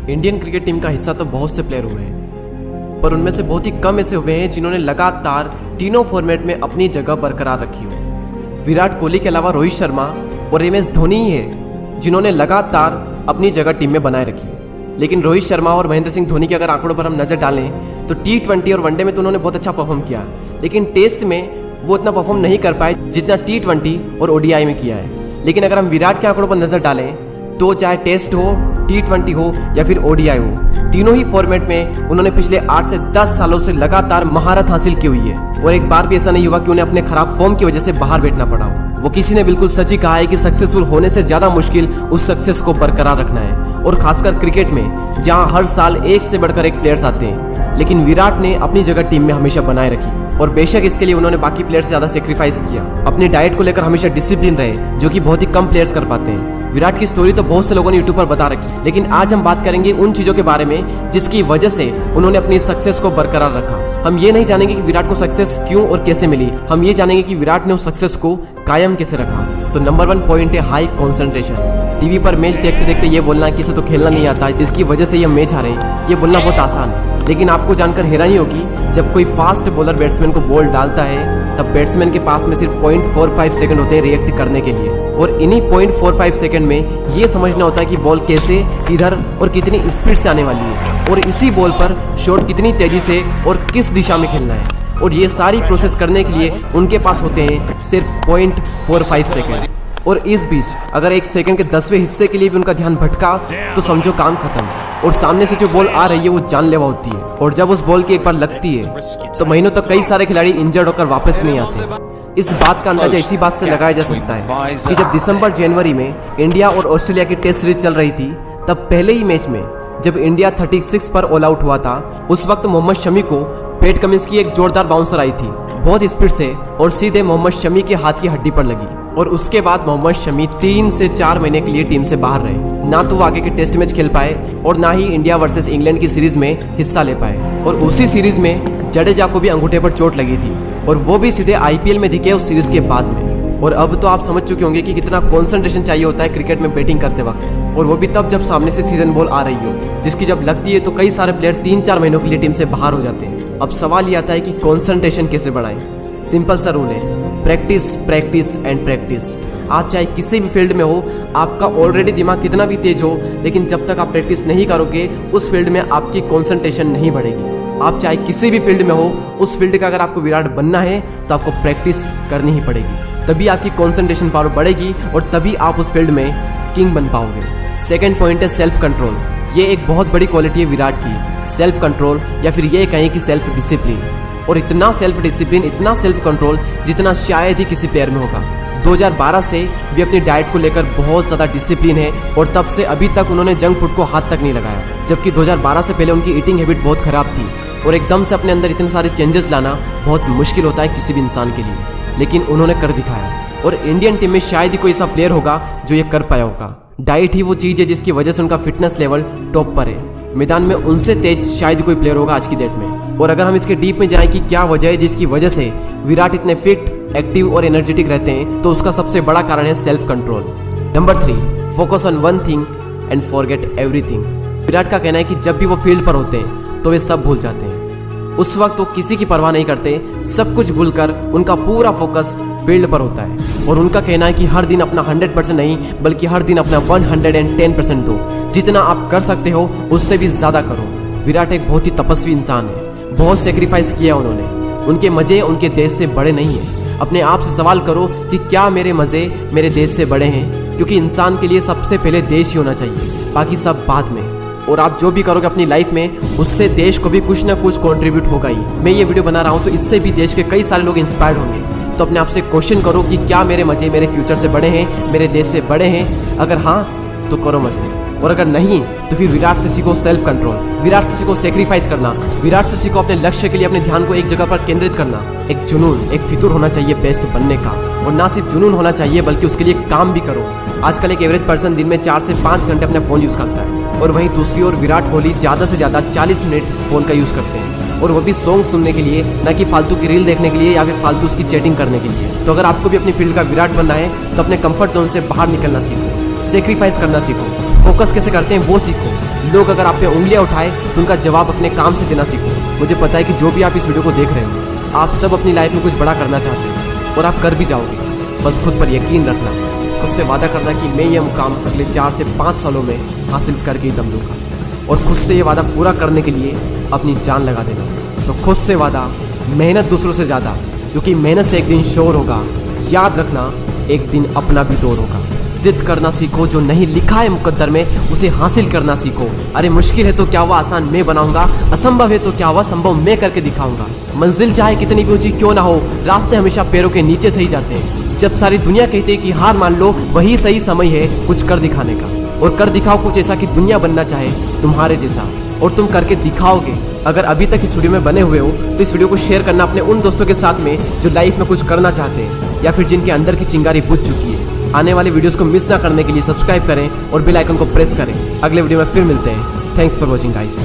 Indian cricket team का हिस्सा तो बहुत से प्लेयर हुए हैं, पर उनमें से बहुत ही कम ऐसे हुए हैं जिन्होंने लगातार तीनों फॉर्मेट में अपनी जगह बरकरार रखी हो। विराट कोहली के अलावा रोहित शर्मा और MS धोनी ही है जिन्होंने लगातार अपनी जगह टीम में बनाए रखी। लेकिन रोहित शर्मा और महेंद्र सिंह धोनी के अगर आंकड़ों पर हम नज़र डालें तो T20 और वनडे में तो उन्होंने बहुत अच्छा परफॉर्म किया, लेकिन टेस्ट में वो उतना परफॉर्म नहीं कर पाए जितना T20 और ODI में किया है। लेकिन अगर हम विराट के आंकड़ों पर नज़र डालें तो चाहे टेस्ट हो, T20 हो या फिर ODI हो, तीनों ही फॉर्मेट में उन्होंने पिछले 8 से 10 सालों से लगातार महारत हासिल की हुई है और एक बार भी ऐसा नहीं हुआ कि उन्हें अपने खराब फॉर्म की वजह से बाहर बैठना पड़ा हो। वो किसी ने बिल्कुल सच ही कहा है कि सक्सेसफुल होने से ज़्यादा मुश्किल उस सक्सेस को बरकरार रखना है, और खासकर क्रिकेट में जहां हर साल एक से बढ़कर एक प्लेयर्स आते हैं। लेकिन विराट ने अपनी जगह टीम में हमेशा बनाए रखी और बेशक इसके लिए उन्होंने बाकी प्लेयर से ज़्यादा सेक्रीफाइस किया। अपनी डाइट को लेकर हमेशा डिसिप्लिन रहे, जो कि बहुत ही कम प्लेयर्स कर पाते हैं। विराट की स्टोरी तो बहुत से लोगों ने यूट्यूब पर बता रखी, लेकिन आज हम बात करेंगे उन चीज़ों के बारे में जिसकी वजह से उन्होंने अपनी सक्सेस को बरकरार रखा। हम ये नहीं जानेंगे कि विराट को सक्सेस क्यों और कैसे मिली, हम ये जानेंगे कि विराट ने उस सक्सेस को कायम कैसे रखा। तो नंबर 1 पॉइंट है हाई कॉन्सेंट्रेशन। टीवी पर मैच देखते देखते ये बोलना कि इसे तो खेलना नहीं आता, इसकी वजह से ये मैच हारे, ये बोलना बहुत आसान है। लेकिन आपको जानकर हैरानी होगी, जब कोई फास्ट बॉलर बैट्समैन को बॉल डालता है तब बैट्समैन के पास में सिर्फ 0.45 सेकंड होते हैं रिएक्ट करने के लिए, और इन्हीं 0.45 सेकंड में ये समझना होता है कि बॉल कैसे, किधर और कितनी स्पीड से आने वाली है, और इसी बॉल पर शॉट कितनी तेजी से और किस दिशा में खेलना है। और ये सारी प्रोसेस करने के लिए उनके पास होते हैं सिर्फ 0.45 सेकंड। और इस बीच अगर 1 सेकंड के 10वें हिस्से के लिए भी उनका ध्यान भटका तो समझो काम खत्म, और सामने से जो बॉल आ रही है वो जानलेवा होती है, और जब उस बॉल की एक बार लगती है तो महीनों तक कई सारे खिलाड़ी इंजर्ड होकर वापस नहीं आते। इस बात का अंदाजा इसी बात से लगाया जा सकता है कि जब दिसंबर जनवरी में इंडिया और ऑस्ट्रेलिया की टेस्ट सीरीज चल रही थी, तब पहले ही मैच में जब इंडिया 36 पर ऑल आउट हुआ था, उस वक्त मोहम्मद शमी को पैट कमिंस की एक जोरदार बाउंसर आई थी बहुत स्पीड से, और सीधे मोहम्मद शमी के हाथ की हड्डी पर लगी, और उसके बाद मोहम्मद शमी 3 से 4 महीने के लिए टीम से बाहर रहे। ना तो वो आगे के टेस्ट मैच खेल पाए और ना ही इंडिया वर्सेस इंग्लैंड की सीरीज में हिस्सा ले पाए, और उसी सीरीज में जडेजा को भी अंगूठे पर चोट लगी थी, और वो भी सीधे IPL में दिखे उस सीरीज के बाद में। और अब तो आप समझ चुके होंगे कि कितना कंसंट्रेशन चाहिए होता है क्रिकेट में बैटिंग करते वक्त, और वो भी तब जब सामने से सीजन बॉल आ रही हो, जिसकी जब लगती है तो कई सारे प्लेयर 3-4 महीनों के लिए टीम से बाहर हो जाते हैं। अब सवाल ये आता है कि कंसंट्रेशन कैसे बढ़ाएं। सिंपल सा रूल है, प्रैक्टिस प्रैक्टिस एंड प्रैक्टिस। आप चाहे किसी भी फील्ड में हो, आपका ऑलरेडी दिमाग कितना भी तेज हो, लेकिन जब तक आप प्रैक्टिस नहीं करोगे उस फील्ड में आपकी कंसंट्रेशन नहीं बढ़ेगी। आप चाहे किसी भी फील्ड में हो, उस फील्ड का अगर आपको विराट बनना है तो आपको प्रैक्टिस करनी ही पड़ेगी, तभी आपकी कंसंट्रेशन पावर बढ़ेगी और तभी आप उस फील्ड में किंग बन पाओगे। सेकंड पॉइंट है सेल्फ कंट्रोल। ये एक बहुत बड़ी क्वालिटी है विराट की, सेल्फ कंट्रोल, या फिर ये कहें कि सेल्फ डिसिप्लिन। और इतना सेल्फ डिसिप्लिन, इतना सेल्फ कंट्रोल जितना शायद ही किसी प्लेयर में होगा। 2012 से वे अपनी डाइट को लेकर बहुत ज़्यादा डिसिप्लिन है, और तब से अभी तक उन्होंने जंक फूड को हाथ तक नहीं लगाया, जबकि 2012 से पहले उनकी ईटिंग हैबिट बहुत ख़राब थी, और एकदम से अपने अंदर इतने सारे चेंजेस लाना बहुत मुश्किल होता है किसी भी इंसान के लिए, लेकिन उन्होंने कर दिखाया। और इंडियन टीम में शायद ही कोई ऐसा प्लेयर होगा जो ये कर पाया होगा। डाइट ही वो चीज़ है जिसकी वजह से उनका फिटनेस लेवल टॉप पर है। मैदान में उनसे तेज शायद कोई प्लेयर होगा आज की डेट में। और अगर हम इसके डीप में जाएं कि क्या वजह है जिसकी वजह से विराट इतने फिट, एक्टिव और एनर्जेटिक रहते हैं, तो उसका सबसे बड़ा कारण है self control. Number 3, focus on one thing and forget everything. Virat का कहना है कि जब भी वो फील्ड पर होते हैं तो वे सब भूल जाते हैं। उस वक्त वो किसी की परवाह नहीं करते, सब कुछ भूलकर उनका पूरा फोकस फील्ड पर होता है। और उनका कहना है कि हर दिन अपना 100% नहीं, बल्कि हर दिन अपना 110% दो। जितना आप कर सकते हो उससे भी ज़्यादा करो। विराट एक बहुत ही तपस्वी इंसान है, बहुत सेक्रीफाइस किया उन्होंने। उनके मज़े उनके देश से बड़े नहीं हैं। अपने आप से सवाल करो कि क्या मेरे मज़े मेरे देश से बड़े हैं? क्योंकि इंसान के लिए सबसे पहले देश ही होना चाहिए, बाकी सब बाद में। और आप जो भी करोगे अपनी लाइफ में, उससे देश को भी कुछ ना कुछ कंट्रीब्यूट होगा ही। मैं ये वीडियो बना रहा हूँ तो इससे भी देश के कई सारे लोग इंस्पायर्ड होंगे। तो अपने आप से क्वेश्चन करो कि क्या मेरे मज़े मेरे फ्यूचर से बड़े हैं, मेरे देश से बड़े हैं? अगर हाँ तो करो मज़े, और अगर नहीं तो फिर विराट से सीखो सेल्फ कंट्रोल, विराट से सीखो सेक्रीफाइस करना, विराट से सीखो अपने लक्ष्य के लिए अपने ध्यान को एक जगह पर केंद्रित करना। एक जुनून, एक फितूर होना चाहिए बेस्ट बनने का, और ना सिर्फ जुनून होना चाहिए बल्कि उसके लिए काम भी करो। आजकल एक एवरेज पर्सन दिन में 4 से 5 घंटे अपना फ़ोन यूज़ करता है, और वहीं दूसरी ओर विराट कोहली ज़्यादा से ज़्यादा 40 मिनट फ़ोन का यूज़ करते हैं, और वो भी सॉन्ग सुनने के लिए, ना कि फालतू की रील देखने के लिए या फिर फालतू उसकी चैटिंग करने के लिए। तो अगर आपको भी अपनी फील्ड का विराट बनना है तो अपने कंफर्ट जोन से बाहर निकलना सीखो, सेक्रीफाइस करना सीखो, फोकस कैसे करते हैं वो सीखो। लोग अगर आप पे उंगलियां उठाए तो उनका जवाब अपने काम से देना सीखो। मुझे पता है कि जो भी आप इस वीडियो को देख रहे हो, आप सब अपनी लाइफ में कुछ बड़ा करना चाहते हो और आप कर भी जाओगे। बस खुद पर यकीन रखना, खुद से वादा करना कि मैं यह मुकाम अगले 4 से 5 सालों में हासिल करके ही दम लूँगा, और खुद से ये वादा पूरा करने के लिए अपनी जान लगा देना। तो खुद से वादा, मेहनत दूसरों से ज़्यादा, क्योंकि मेहनत से एक दिन शोर होगा। याद रखना, एक दिन अपना भी दौर होगा। जिद करना सीखो, जो नहीं लिखा है मुकद्दर में उसे हासिल करना सीखो। अरे मुश्किल है तो क्या हुआ आसान मैं बनाऊंगा, असंभव है तो क्या हुआ संभव मैं करके दिखाऊंगा। मंजिल चाहे कितनी भी ऊंची क्यों ना हो, रास्ते हमेशा पैरों के नीचे से ही जाते हैं। जब सारी दुनिया कहती है कि हार मान लो, वही सही समय है कुछ कर दिखाने का। और कर दिखाओ कुछ ऐसा कि दुनिया बनना चाहे तुम्हारे जैसा, और तुम करके दिखाओगे। अगर अभी तक इस वीडियो में बने हुए हो तो इस वीडियो को शेयर करना अपने उन दोस्तों के साथ में जो लाइफ में कुछ करना चाहते हैं, या फिर जिनके अंदर की चिंगारी बुझ चुकी है। आने वाले वीडियोस को मिस ना करने के लिए सब्सक्राइब करें और बेल आइकन को प्रेस करें। अगले वीडियो में फिर मिलते हैं। Thanks for watching guys.